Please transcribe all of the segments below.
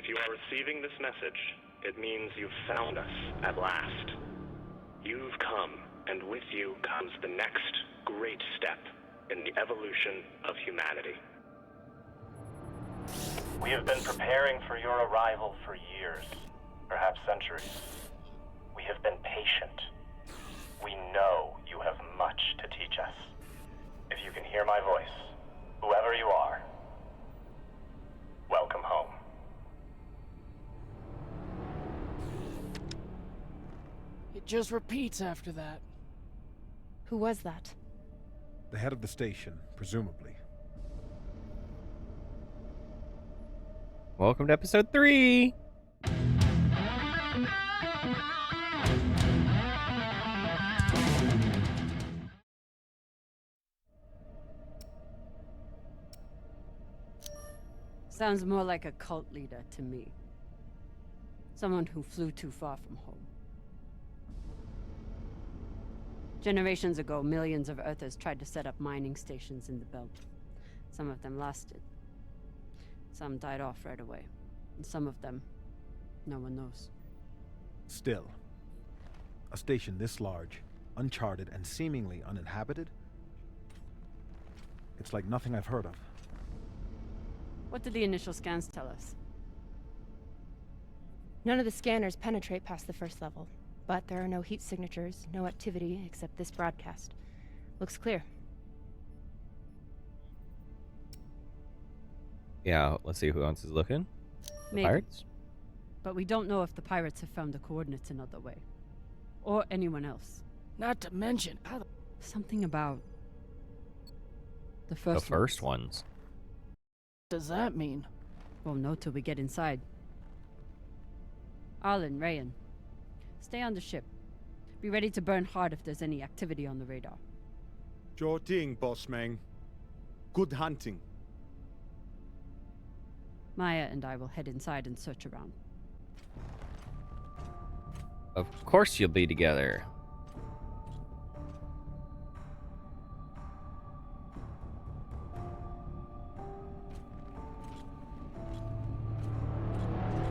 If you are receiving this message, it means you've found us at last. You've come, and with you comes the next great step in the evolution of humanity. We have been preparing for your arrival for years, perhaps centuries. We have been patient. We know you have much to teach us. If you can hear my voice, whoever you are, welcome home. It just repeats after that. Who was that? The head of the station, presumably. Welcome to episode 3! Sounds more like a cult leader to me. Someone who flew too far from home. Generations ago, millions of Earthers tried to set up mining stations in the belt. Some of them lasted. Some died off right away. And some of them, no one knows. Still, a station this large, uncharted, and seemingly uninhabited? It's like nothing I've heard of. What did the initial scans tell us? None of the scanners penetrate past the first level, but there are no heat signatures, no activity except this broadcast. Looks clear. Yeah, let's see who else is looking. Maybe. Pirates? But we don't know if the pirates have found the coordinates another way. Or anyone else. Not to mention, how the Something about the The first first ones. ones. does that mean? Won't know till we get inside. Arlen, Rayan, stay on the ship. Be ready to burn hard if there's any activity on the radar. Sure thing, boss man. Good hunting. Maya and I will head inside and search around. Of course you'll be together.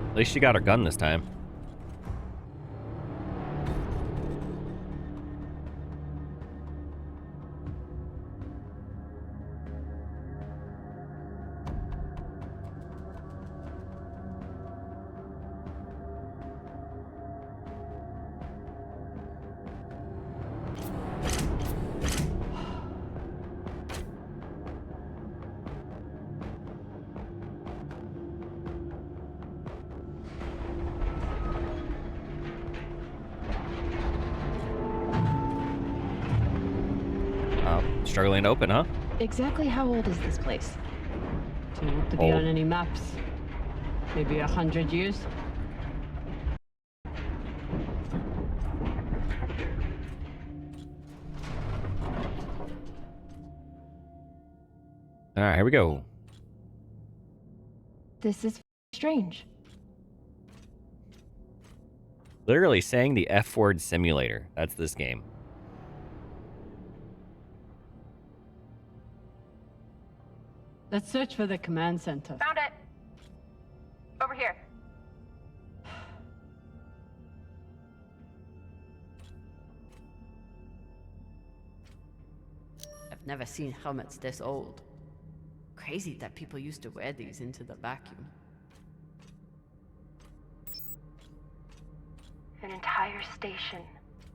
At least she got her gun this time. Struggling to open, huh? Exactly how old is this place? Too old to be Old. on any maps. Maybe 100 years? Alright, here we go. This is strange. Literally saying the F word simulator. That's this game. Let's search for the command center. Found it! Over here. I've never seen helmets this old. Crazy that people used to wear these into the vacuum. An entire station,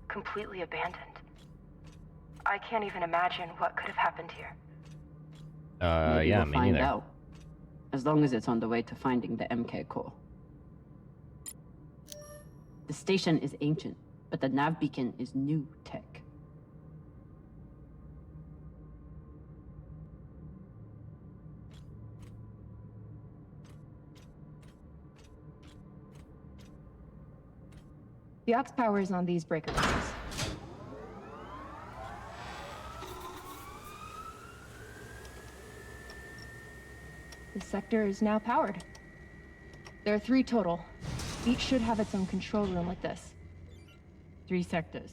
completely abandoned. I can't even imagine what could have happened here. Maybe Yeah, we'll me find neither. out. As long as it's on the way to finding the MK core. The station is ancient, but the nav beacon is new tech. The aux power is on these breaker boxes. This sector is now powered. There are 3 total. Each should have its own control room like this. 3 sectors.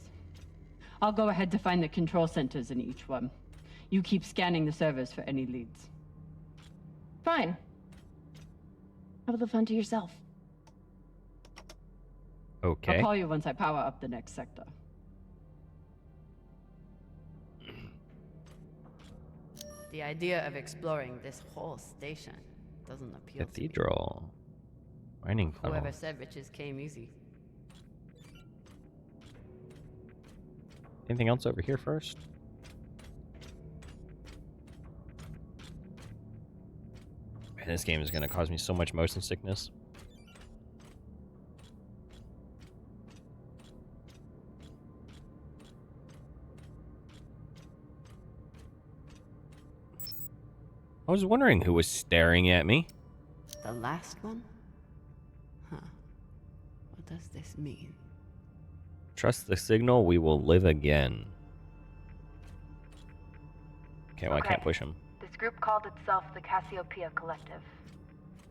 I'll go ahead to find the control centers in each one. You keep scanning the servers for any leads. Fine. Have the fun to yourself. Okay. I'll call you once I power up the next sector. The idea of exploring this whole station doesn't appeal to me. Cathedral. Mining tunnel. Whoever said riches came easy. Anything else over here first? Man, this game is going to cause me so much motion sickness. I was wondering who was staring at me. The last one? Huh. What does this mean? Trust the signal, we will live again. Okay, well, I can't push him. This group called itself the Cassiopia Collective.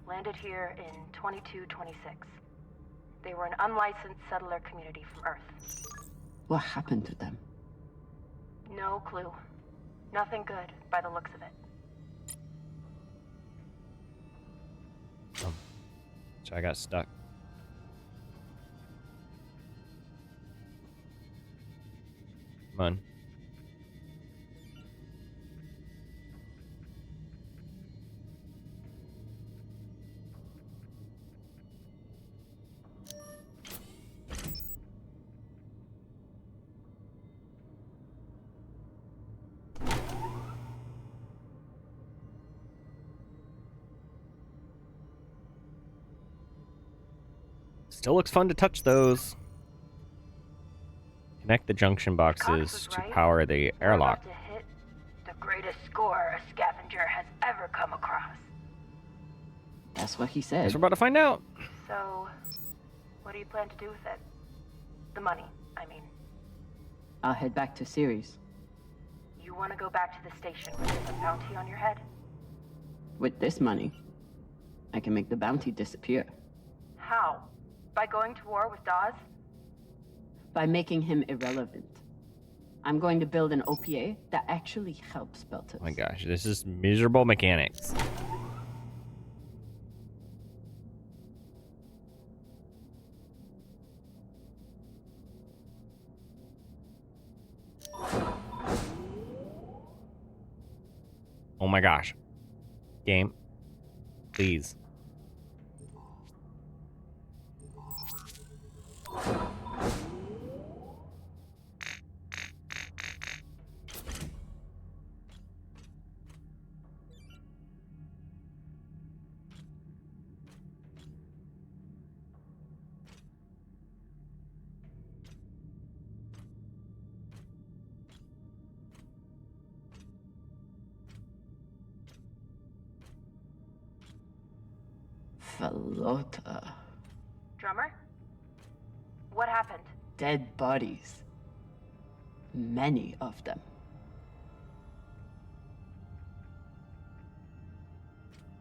Landed here in 2226. They were an unlicensed settler community from Earth. What happened to them? No clue. Nothing good, by the looks of it. So I got stuck. Come on. Still looks fun to touch those. Connect the junction boxes to power the airlock. We're about to hit the greatest score a scavenger has ever come across. That's what he said. Guess we're about to find out. So, what do you plan to do with it? The money, I mean. I'll head back to Series. You want to go back to the station with a bounty on your head? With this money, I can make the bounty disappear. How? By going to war with Dawes? By making him irrelevant. I'm going to build an OPA that actually helps Belters. Oh my gosh, this is miserable mechanics. Oh my gosh. Game. Please. Falota. Drummer? What happened? Dead bodies. Many of them.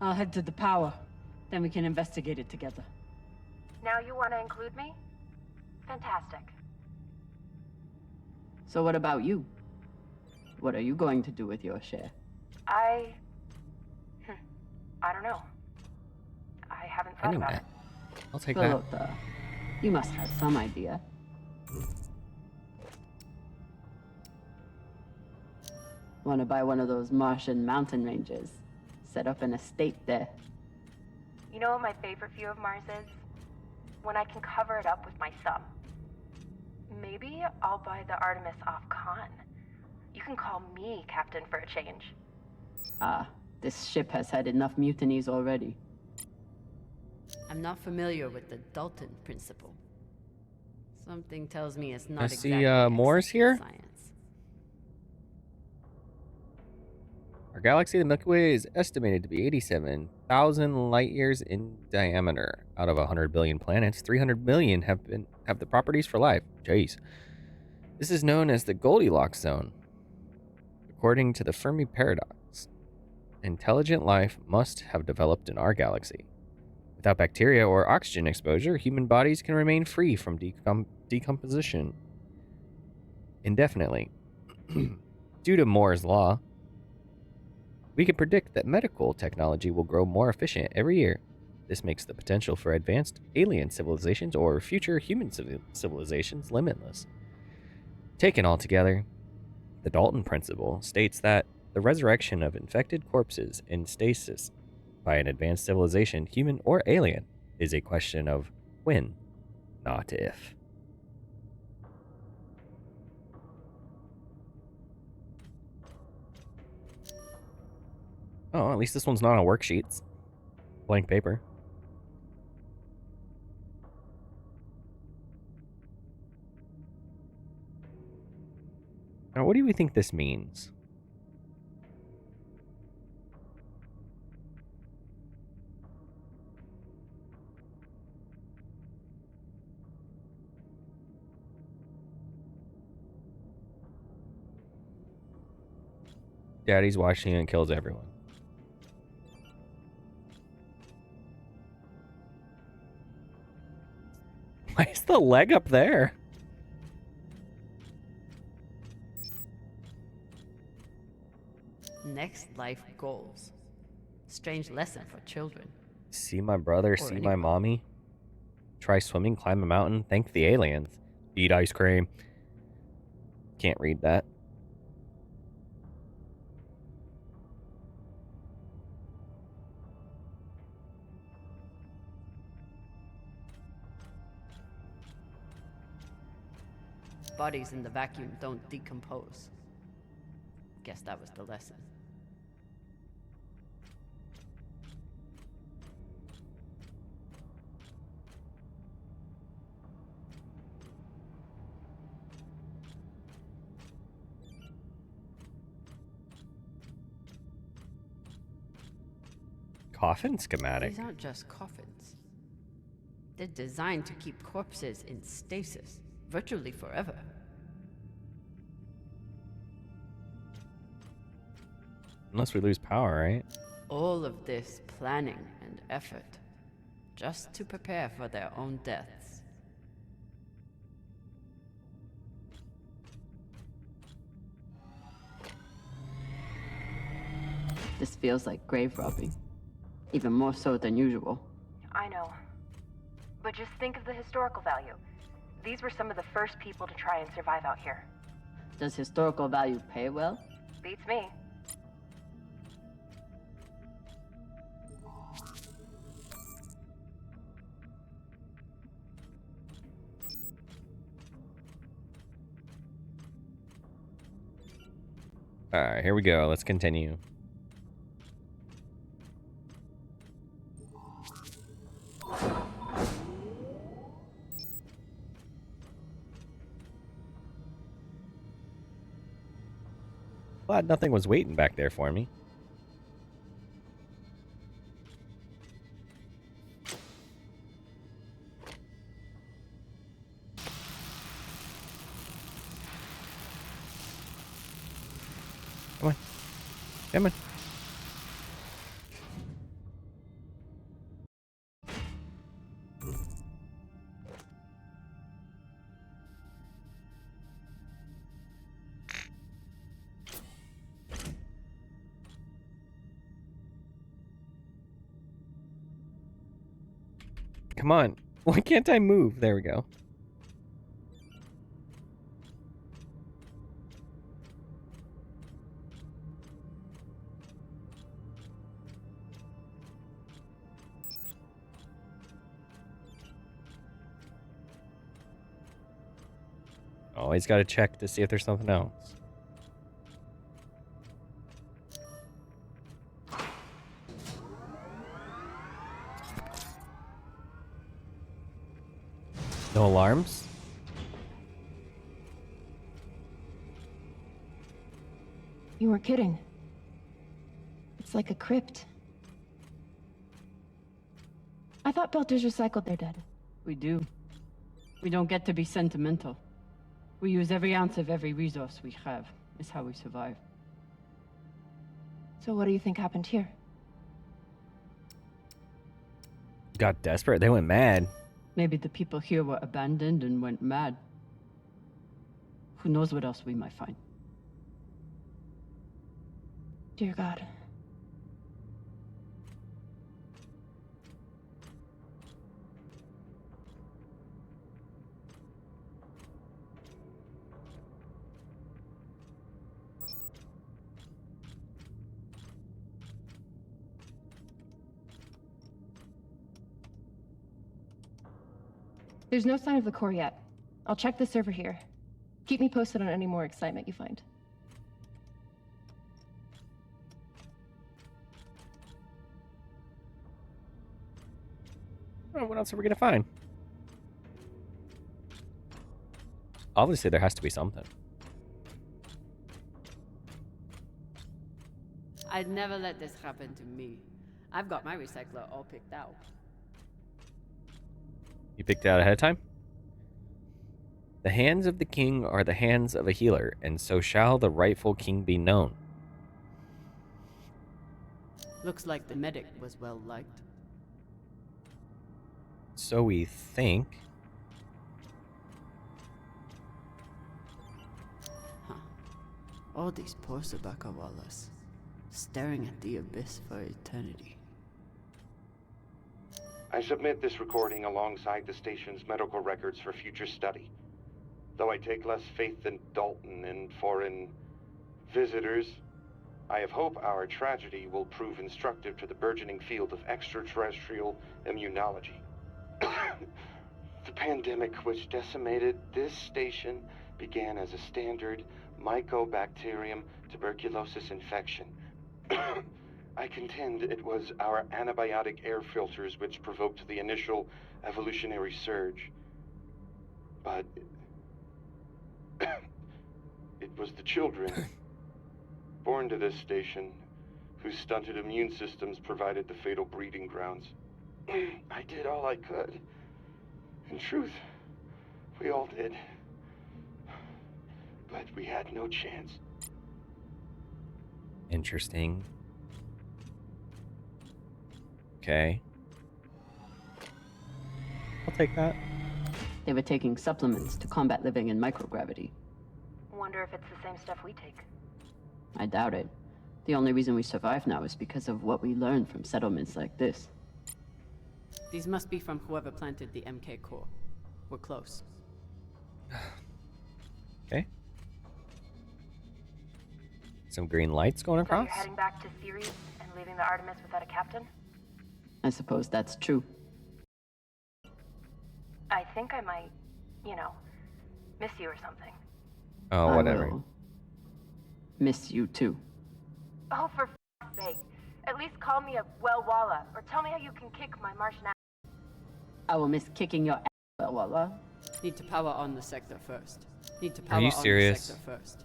I'll head to the power. Then we can investigate it together. Now you want to include me? Fantastic. So what about you? What are you going to do with your share? I don't know. I haven't thought about Anyway, it. I'll take that. Falota. You must have some idea. Want to buy one of those Martian mountain ranges? Set up an estate there. You know what my favorite view of Mars is? When I can cover it up with my thumb. Maybe I'll buy the Artemis off Khan. You can call me captain for a change. Ah, this ship has had enough mutinies already. I'm not familiar with the Dalton principle. Something tells me it's not I exactly see Moore's here. science. Our galaxy, the Milky Way, is estimated to be 87,000 light years in diameter. Out of 100 billion planets, 300 million have the properties for life. Jeez. This is known as the Goldilocks zone. According to the Fermi paradox, intelligent life must have developed in our galaxy. Without bacteria or oxygen exposure, human bodies can remain free from decomposition indefinitely. Due to Moore's law, we can predict that medical technology will grow more efficient every year. This makes the potential for advanced alien civilizations or future human civilizations limitless. Taken all together, the Dalton principle states that the resurrection of infected corpses in stasis by an advanced civilization, human or alien, is a question of when, not if. Oh, at least this one's not on worksheets. Blank paper. Now, what do we think this means? Daddy's watching and kills everyone. Why is the leg up there? Next life goals. Strange lesson for children. See my brother, see my mommy. Try swimming, climb a mountain, thank the aliens. Eat ice cream. Can't read that. Bodies in the vacuum don't decompose. Guess that was the lesson. Coffin schematic. These aren't just coffins. They're designed to keep corpses in stasis, virtually forever. Unless we lose power, right? All of this planning and effort, just to prepare for their own deaths. This feels like grave robbing. Even more so than usual. I know. But just think of the historical value. These were some of the first people to try and survive out here. Does historical value pay well? Beats me. Alright, here we go. Let's continue. Glad nothing was waiting back there for me. Come on. Come on. Come on. Why can't I move? There we go. Always got to check to see if there's something else. No alarms? You were kidding. It's like a crypt. I thought Belters recycled their dead. We do. We don't get to be sentimental. We use every ounce of every resource we have. It's how we survive. So what do you think happened here? Got desperate. They went mad. Maybe the people here were abandoned and went mad. Who knows what else we might find? Dear God. There's no sign of the core yet. I'll check the server here. Keep me posted on any more excitement you find. Oh, what else are we gonna find? Obviously, there has to be something. I'd never let this happen to me. I've got my recycler all picked out. You picked it out ahead of time? The hands of the king are the hands of a healer, and so shall the rightful king be known. Looks like the medic was well liked. So we think. Huh. All these poor Sabakawalas, staring at the abyss for eternity. I submit this recording alongside the station's medical records for future study. Though I take less faith than Dalton in foreign visitors, I have hope our tragedy will prove instructive to the burgeoning field of extraterrestrial immunology. The pandemic which decimated this station began as a standard Mycobacterium tuberculosis infection. I contend it was our antibiotic air filters which provoked the initial evolutionary surge. But it was the children born to this station whose stunted immune systems provided the fatal breeding grounds. I did all I could. In truth, we all did. But we had no chance. Interesting. Okay. I'll take that. They were taking supplements to combat living in microgravity. Wonder if it's the same stuff we take. I doubt it. The only reason we survive now is because of what we learned from settlements like this. These must be from whoever planted the MK core. We're close. Okay. Some green lights going So across. you're heading back to Ceres and leaving the Artemis without a captain? I suppose that's true. I think I might, miss you or something. Oh, I whatever. will miss you too. Oh, for f***'s sake. At least call me a well-walla, or tell me how you can kick my Martian ass. I will miss kicking your ass, Walla. Need to power on the sector first. Need to power you on serious? the sector first.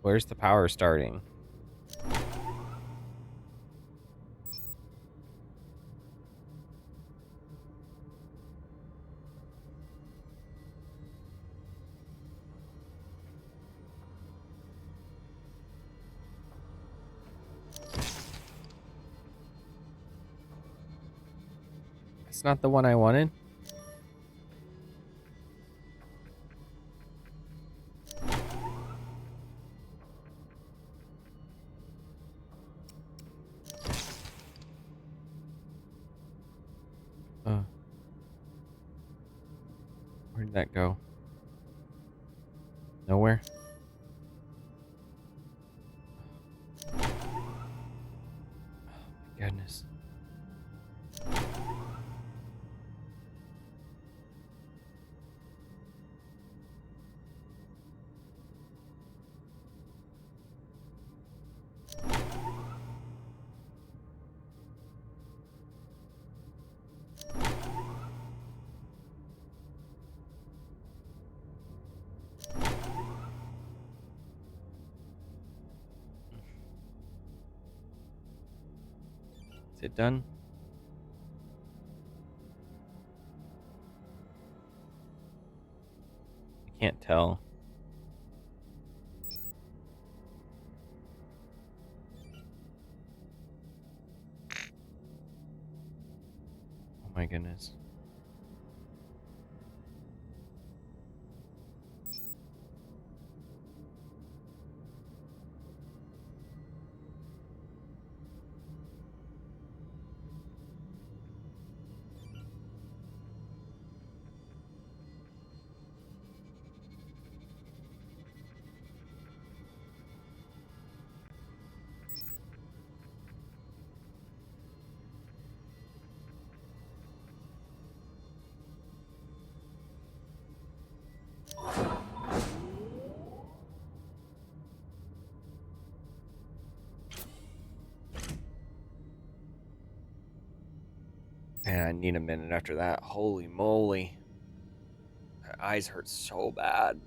Where's the power starting? It's not the one I wanted. Where did that go? Nowhere. Oh my goodness. Is it done? I can't tell. Oh my goodness. Man, I need a minute after that. Holy moly. My eyes hurt so bad.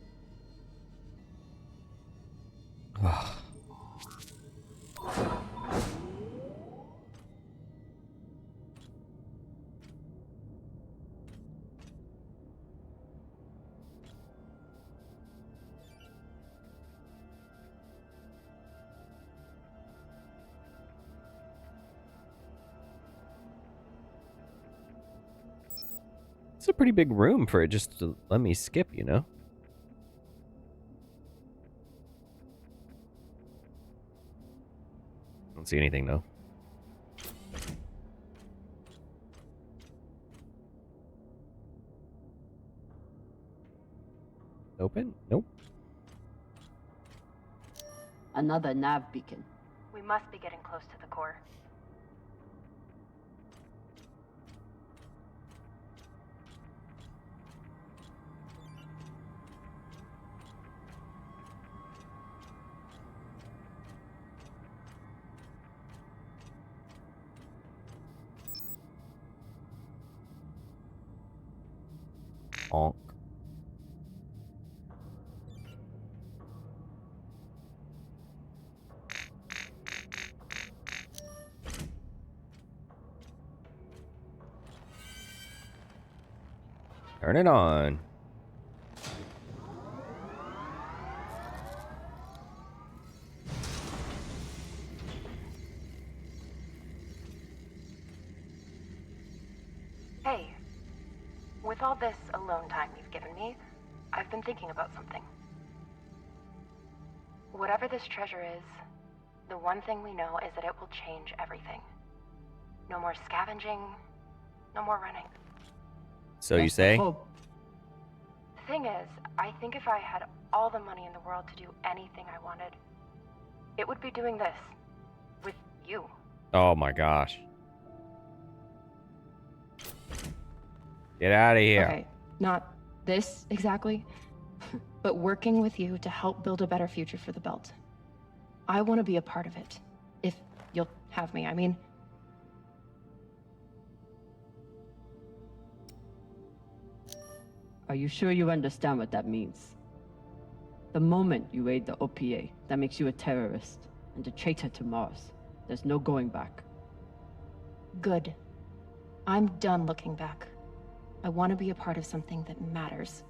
It's a pretty big room for it just to let me skip, you know? Don't see anything, though. Open? Nope. Another nav beacon. We must be getting close to the core. Honk. Turn it on. Hey, with all this alone time you've given me, I've been thinking about something. Whatever this treasure is, the one thing we know is that it will change everything. No more scavenging, no more running. So you say? The thing is, I think if I had all the money in the world to do anything I wanted, it would be doing this. With you. Oh my gosh. Get out of here. Okay, not this exactly, but working with you to help build a better future for the Belt. I want to be a part of it. If you'll have me, I mean. Are you sure you understand what that means? The moment you aid the OPA, that makes you a terrorist and a traitor to Mars. There's no going back. Good. I'm done looking back. I want to be a part of something that matters.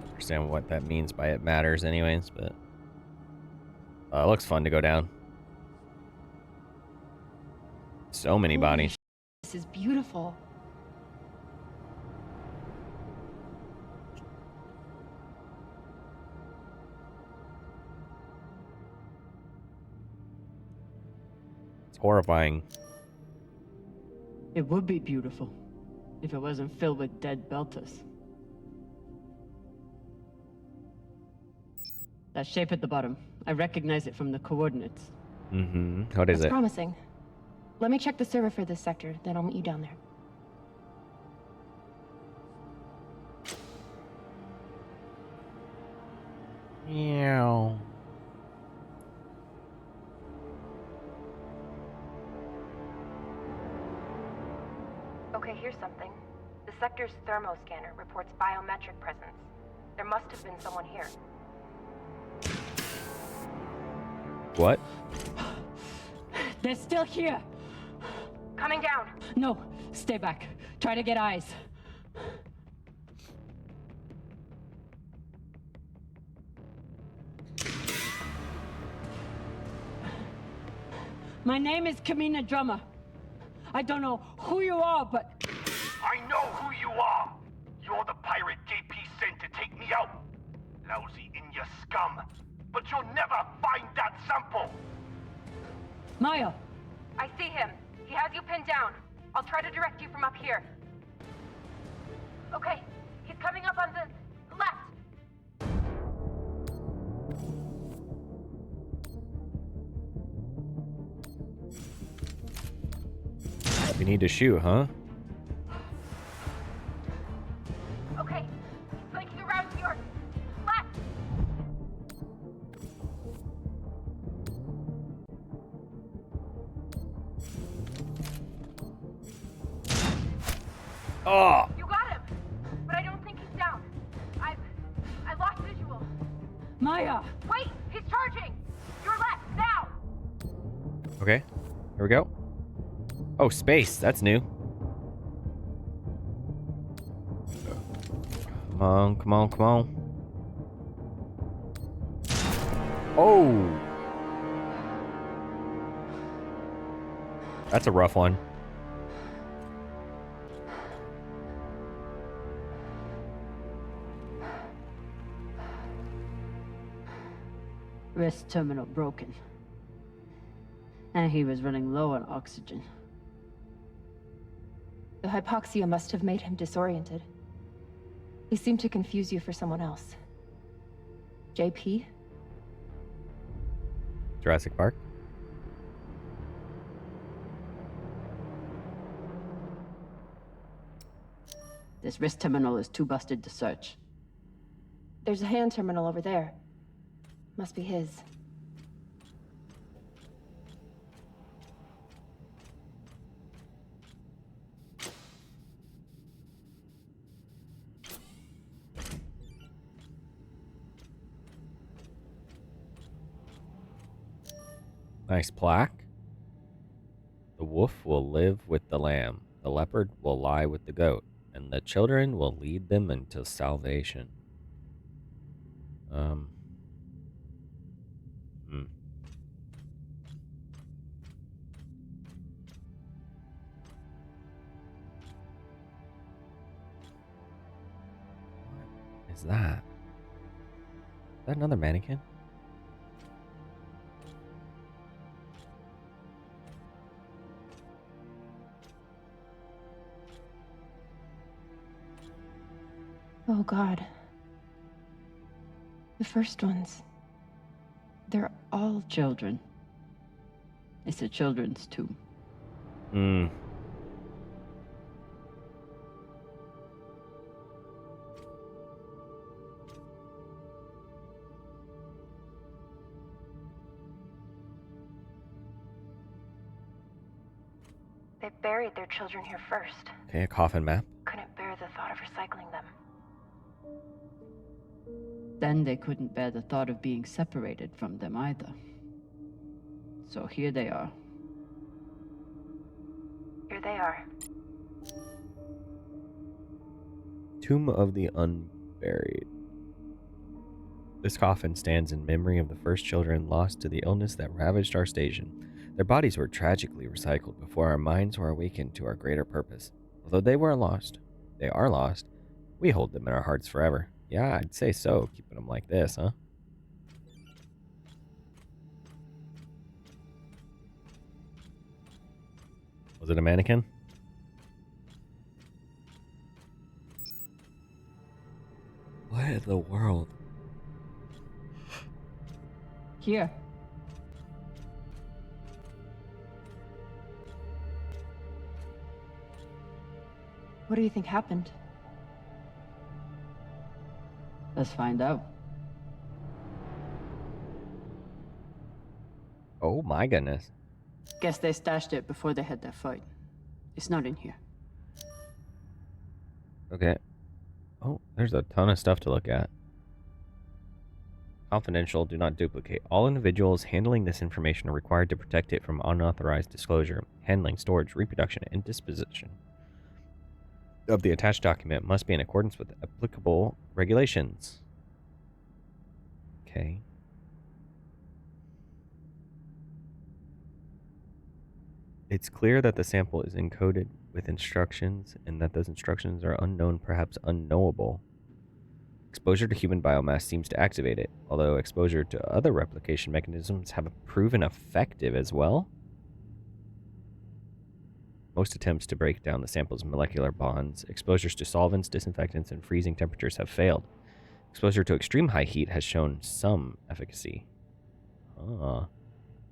Understand what that means by it matters anyways, but it looks fun to go down. So many bodies. This is beautiful. It's horrifying. It would be beautiful if it wasn't filled with dead Belters. That shape at the bottom, I recognize it from the coordinates. Mm-hmm. What is That's it? promising. Let me check the server for this sector, then I'll meet you down there. Meow. Okay, here's something. The sector's thermoscanner reports biometric presence. There must have been someone here. What? They're still here! Coming down! No, stay back. Try to get eyes. My name is Camina Drummer. I don't know who you are, but... I know who you are! You're the pirate JP sent to take me out. Lousy in your scum. But you'll never find that sample! Maya! I see him. He has you pinned down. I'll try to direct you from up here. Okay, he's coming up on the left. We need to shoot, huh? Okay, he's flanking around to your left. Oh! You got him, but I don't think he's down. I lost visual. Maya! Wait, he's charging. Your left now. Okay, here we go. Oh, space. That's new. Come on, come on, come on. Oh! That's a rough one. Wrist terminal broken. And he was running low on oxygen. The hypoxia must have made him disoriented. He seemed to confuse you for someone else. JP? Jurassic Park. This wrist terminal is too busted to search. There's a hand terminal over there. Must be his. Nice plaque. The wolf will live with the lamb. The leopard will lie with the goat. And the children will lead them into salvation. What is that? Is that another mannequin? Oh God. The first ones. They're all Children. It's a children's tomb. They buried their children here first. Okay, a coffin map. Couldn't bear the thought of recycling them. Then they couldn't bear the thought of being separated from them either. So here they are. Here they are. Tomb of the Unburied. This coffin stands in memory of the first children lost to the illness that ravaged our station. Their bodies were tragically recycled before our minds were awakened to our greater purpose. Although they are lost, we hold them in our hearts forever. Yeah, I'd say so, keeping them like this, huh? Was it a mannequin? What in the world? Here. What do you think happened? Let's find out. Oh my goodness. Guess they stashed it before they had that fight. It's not in here. Okay. Oh, there's a ton of stuff to look at. Confidential, do not duplicate. All individuals handling this information are required to protect it from unauthorized disclosure, handling, storage, reproduction, and disposition of the attached document must be in accordance with applicable regulations. Okay. It's clear that the sample is encoded with instructions and that those instructions are unknown, perhaps unknowable. Exposure to human biomass seems to activate it, although exposure to other replication mechanisms have proven effective as well. Most attempts to break down the sample's molecular bonds, exposures to solvents, disinfectants, and freezing temperatures have failed. Exposure to extreme high heat has shown some efficacy.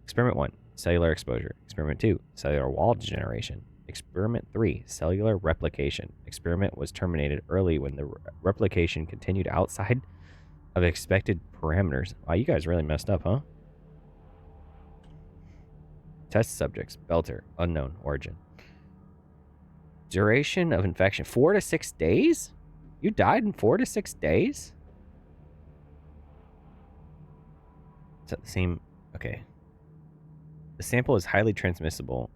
Experiment 1, cellular exposure. Experiment 2, cellular wall degeneration. Experiment 3, cellular replication. Experiment was terminated early when the replication continued outside of expected parameters. Wow, you guys really messed up, huh? Test subjects, Belter, unknown origin. Duration of infection, 4 to 6 days? You died in 4 to 6 days? Is that the same? Okay. The sample is highly transmissible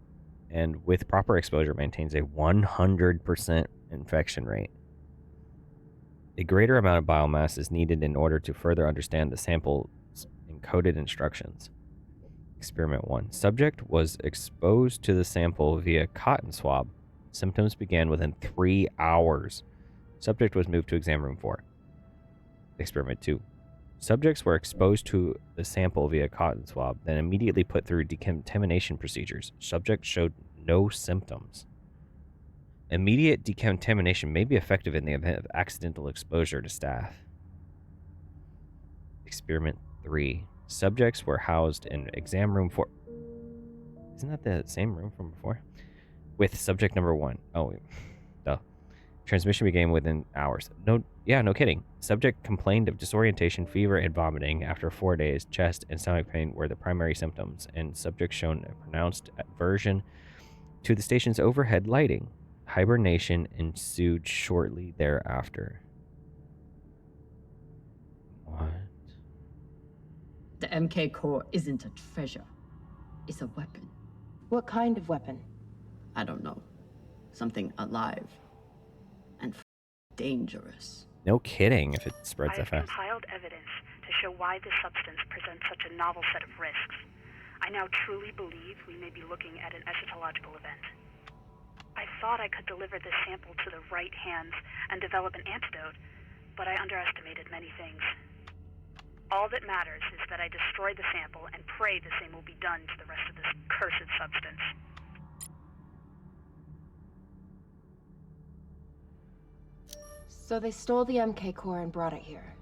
and with proper exposure maintains a 100% infection rate. A greater amount of biomass is needed in order to further understand the sample's encoded instructions. Experiment 1. Subject was exposed to the sample via cotton swab. Symptoms began within 3 hours. Subject was moved to exam room 4. Experiment 2. Subjects were exposed to the sample via cotton swab, then immediately put through decontamination procedures. Subject showed no symptoms. Immediate decontamination may be effective in the event of accidental exposure to staff. Experiment 3. Subjects were housed in exam room 4. Isn't that the same room from before? With subject number 1. Oh, duh. Transmission began within hours. No kidding. Subject complained of disorientation, fever, and vomiting. After 4 days, chest and stomach pain were the primary symptoms, and subject shown a pronounced aversion to the station's overhead lighting. Hibernation ensued shortly thereafter. What? The MK core isn't a treasure. It's a weapon. What kind of weapon? I don't know. Something alive. And dangerous. No kidding if it spreads that I have fast. compiled evidence to show why this substance presents such a novel set of risks. I now truly believe we may be looking at an eschatological event. I thought I could deliver this sample to the right hands and develop an antidote, but I underestimated many things. All that matters is that I destroy the sample and pray the same will be done to the rest of this cursed substance. So they stole the MK core and brought it here.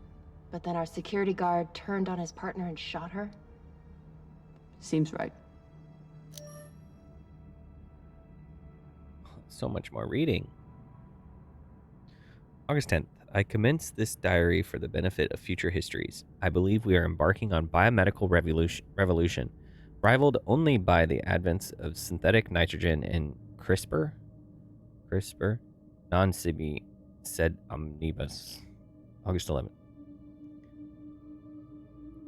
But then our security guard turned on his partner and shot her? Seems right. So much more reading. August 10th. I commence this diary for the benefit of future histories. I believe we are embarking on biomedical revolution, rivaled only by the advents of synthetic nitrogen and CRISPR, non-sibi sed omnibus. August 11th.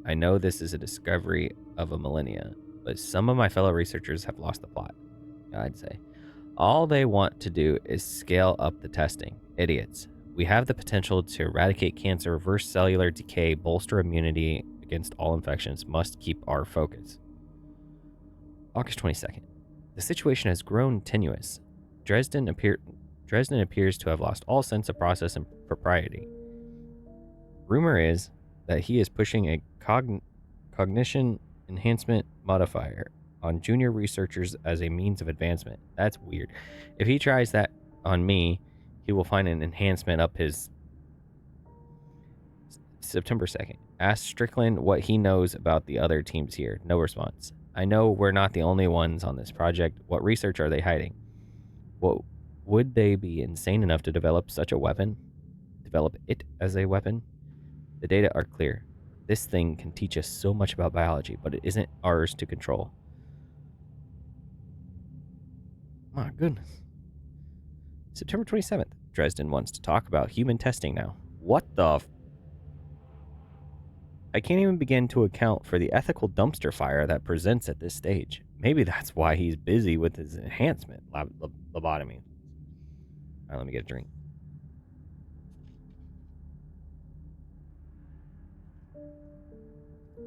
I know this is a discovery of a millennia, but some of my fellow researchers have lost the plot. I'd say. All they want to do is scale up the testing. Idiots. We have the potential to eradicate cancer, reverse cellular decay, bolster immunity against all infections. Must keep our focus. August 22nd. The situation has grown tenuous. Dresden appears to have lost all sense of process and propriety. Rumor is that he is pushing a cognition enhancement modifier on junior researchers as a means of advancement. That's weird. If he tries that on me, he will find an enhancement up his... September 2nd. Ask Strickland what he knows about the other teams here. No response. I know we're not the only ones on this project. What research are they hiding? What would they be insane enough to develop such a weapon? Develop it as a weapon? The data are clear. This thing can teach us so much about biology, but it isn't ours to control. My goodness. September 27th. Dresden wants to talk about human testing now. What the I can't even begin to account for the ethical dumpster fire that presents at this stage. Maybe that's why he's busy with his enhancement lobotomy. Alright, let me get a drink.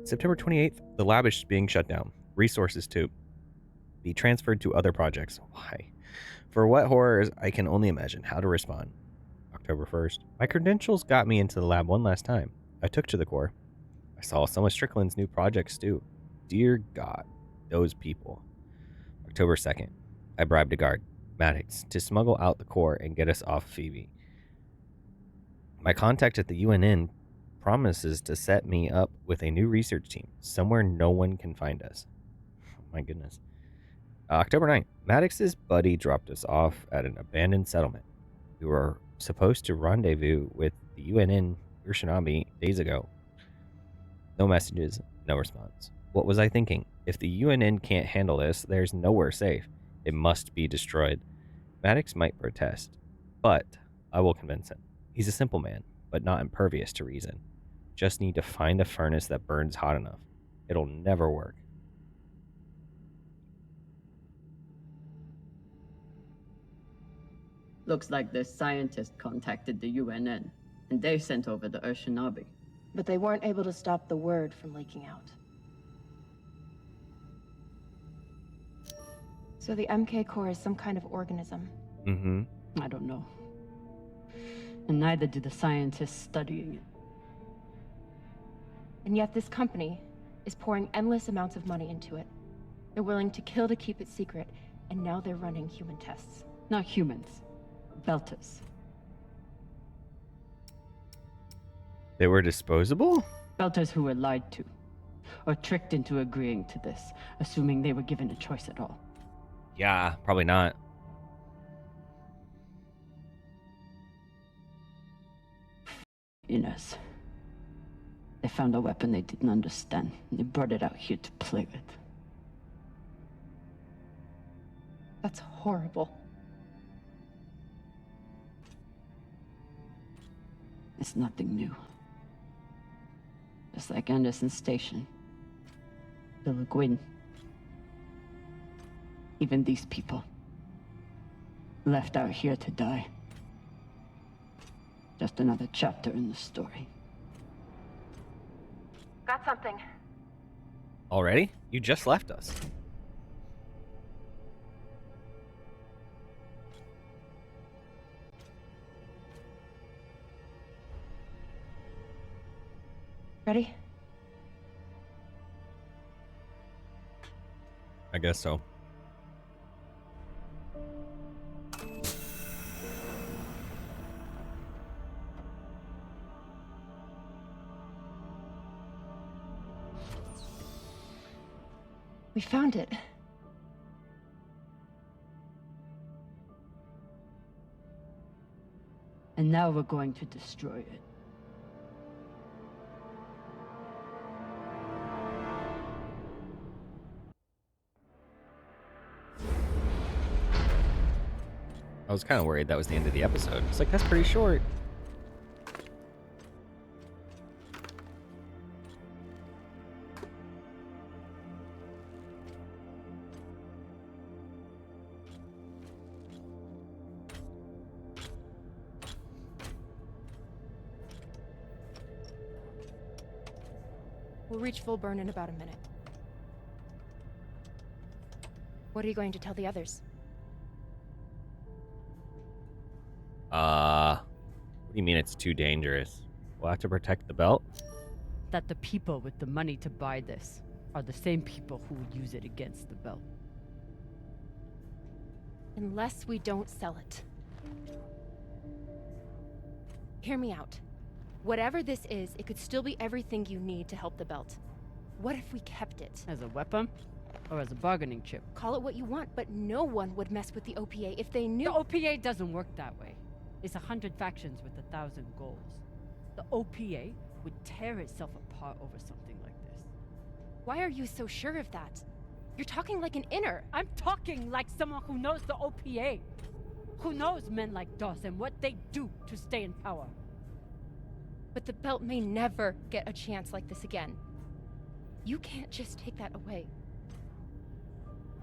September 28th. The lab is being shut down. Resources to be transferred to other projects. Why? For what horrors, I can only imagine how to respond. October 1st. My credentials got me into the lab one last time. I took to the core. I saw some of Strickland's new projects too. Dear God, those people. October 2nd. I bribed a guard, Maddox, to smuggle out the core and get us off Phoebe. My contact at the UNN promises to set me up with a new research team, somewhere no one can find us. Oh my goodness. October 9th, Maddox's buddy dropped us off at an abandoned settlement. We were supposed to rendezvous with the UNN Urshinabi days ago. No messages, no response. What was I thinking? If the UNN can't handle this, there's nowhere safe. It must be destroyed. Maddox might protest, but I will convince him. He's a simple man, but not impervious to reason. Just need to find a furnace that burns hot enough. It'll never work. Looks like this scientist contacted the UNN, and they sent over the Urshinabi. But they weren't able to stop the word from leaking out. So the MK core is some kind of organism. Mm-hmm. I don't know. And neither do the scientists studying it. And yet this company is pouring endless amounts of money into it. They're willing to kill to keep it secret, and now they're running human tests. Not humans. Belters. They were disposable? Belters who were lied to. Or tricked into agreeing to this, assuming they were given a choice at all. Yeah, probably not. Inez. They found a weapon they didn't understand, and they brought it out here to play with. That's horrible. It's nothing new. Just like Anderson Station. The Le Guin. Even these people. Left out here to die. Just another chapter in the story. Got something. Already? You just left us. Ready? I guess so. We found it. And now we're going to destroy it. I was kind of worried that was the end of the episode. It's like, that's pretty short. We'll reach full burn in about a minute. What are you going to tell the others? What do you mean it's too dangerous? We'll have to protect the belt? That the people with the money to buy this are the same people who would use it against the belt. Unless we don't sell it. Hear me out. Whatever this is, it could still be everything you need to help the belt. What if we kept it? As a weapon? Or as a bargaining chip? Call it what you want, but no one would mess with the OPA if they knew— The OPA doesn't work that way. It's 100 factions with 1,000 goals. The OPA would tear itself apart over something like this. Why are you so sure of that? You're talking like an inner. I'm talking like someone who knows the OPA. Who knows men like Doss and what they do to stay in power. But the belt may never get a chance like this again. You can't just take that away.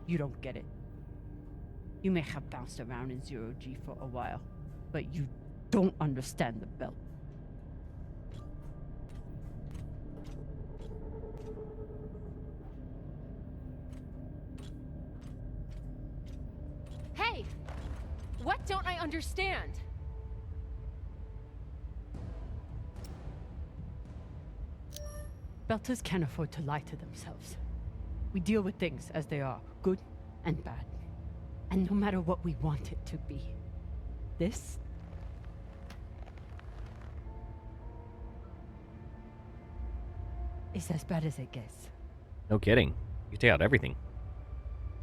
You don't get it. You may have bounced around in zero-G for a while, but you don't understand the belt. Hey! What don't I understand? Belters can't afford to lie to themselves. We deal with things as they are, good and bad. And no matter what we want it to be, this is as bad as it gets. No kidding. You take out everything.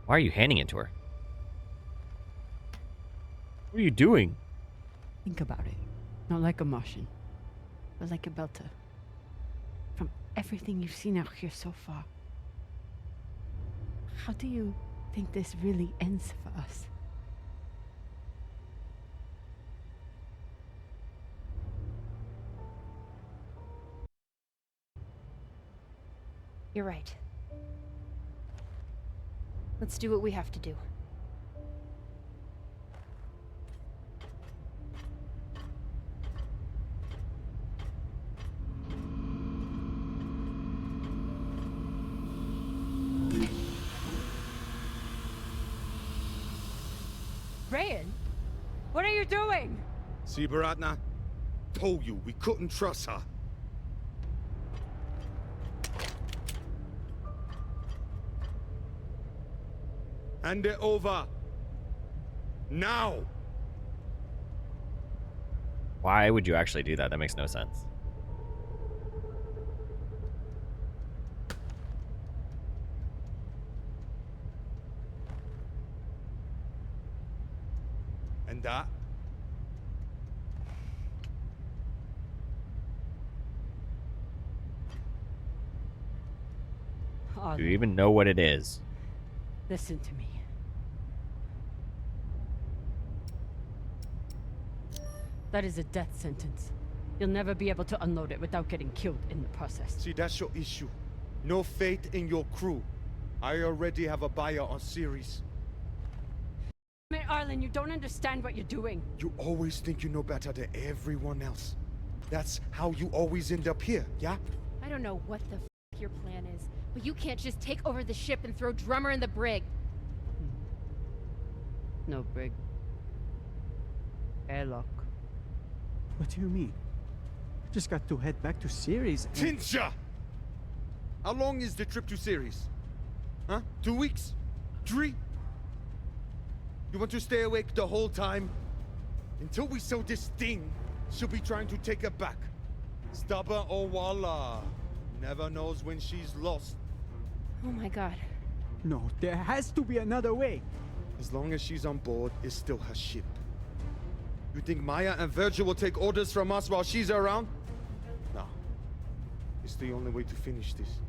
Why are you handing it to her? What are you doing? Think about it. Not like a Martian, but like a Belter. From everything you've seen out here so far, how do you think this really ends for us? You're right. Let's do what we have to do. Rayan, what are you doing? See, Baratna? Told you we couldn't trust her. Hand it over. Now! Why would you actually do that? That makes no sense. And that? Do you even know what it is? Listen to me. That is a death sentence. You'll never be able to unload it without getting killed in the process. See, that's your issue. No faith in your crew. I already have a buyer on Series. Man, Arlen, you don't understand what you're doing. You always think you know better than everyone else. That's how you always end up here, yeah? I don't know what the f your plan is, but you can't just take over the ship and throw Drummer in the brig. No brig. Airlock. What do you mean? Just got to head back to Series and... Tinsha! How long is the trip to Series? Huh? 2 weeks? 3? You want to stay awake the whole time? Until we sell this thing, she'll be trying to take it back. Stubborn or voila. Never knows when she's lost. Oh my god. No, there has to be another way. As long as she's on board, it's still her ship. You think Maya and Virgil will take orders from us while she's around? No. It's the only way to finish this.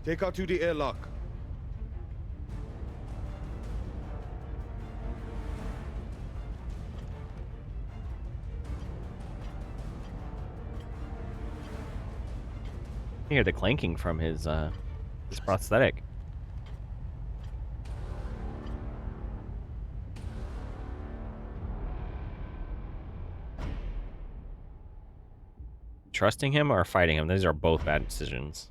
Take her to the airlock. You hear the clanking from his prosthetic. Trusting him or fighting him? These are both bad decisions.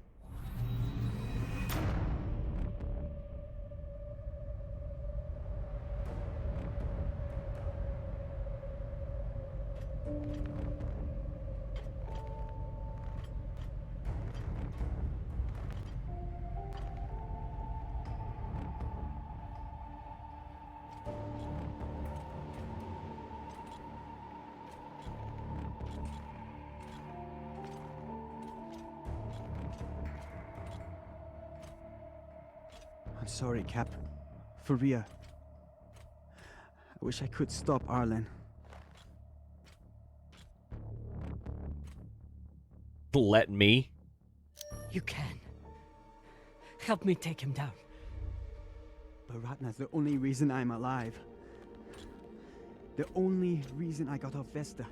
I'm sorry, Cap. For real. I wish I could stop Arlen. Let me? You can. Help me take him down. Baratna's the only reason I'm alive. The only reason I got off Vesta.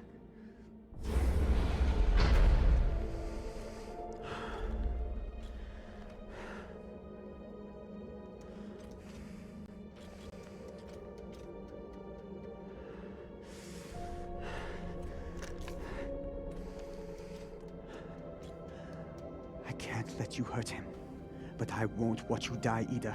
I can't let you hurt him, but I won't watch you die either.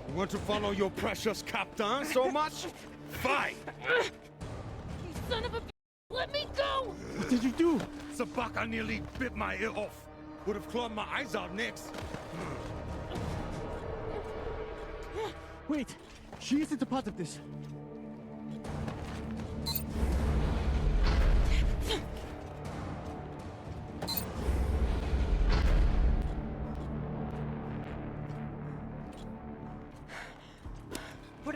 You want to follow your precious captain so much? Fine! You son of a b****, let me go! What did you do? Sabaka nearly bit my ear off. Would have clawed my eyes out next. Wait! She isn't a part of this.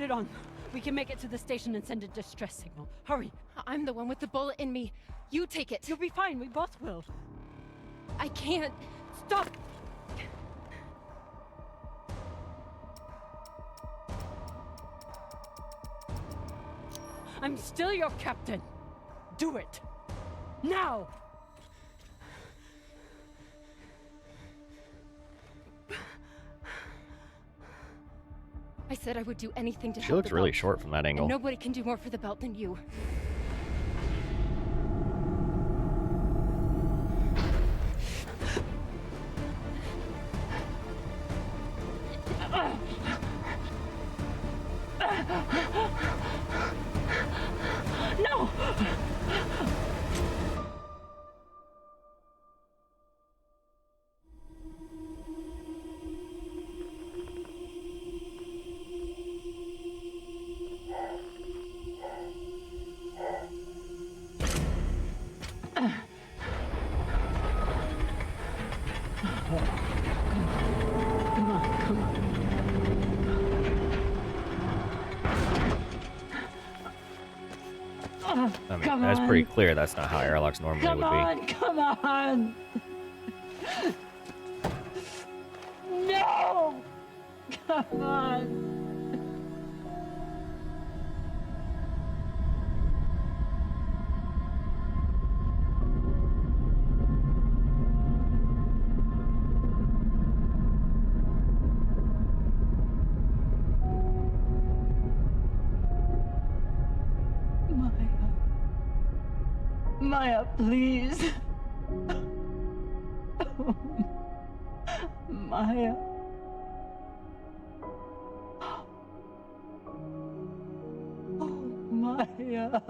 it on. We can make it to the station and send a distress signal. Hurry. I'm the one with the bullet in me. You take it. You'll be fine. We both will. I can't. Stop! I'm still your captain. Do it. Now! I said I would do anything to help. She looks the really belt. short from that angle. And nobody can do more for the belt than you. No! I mean, that's pretty clear. That's not how airlocks normally would be. Come on! No! Come on! Maya, please. Oh, Maya. Oh, Maya.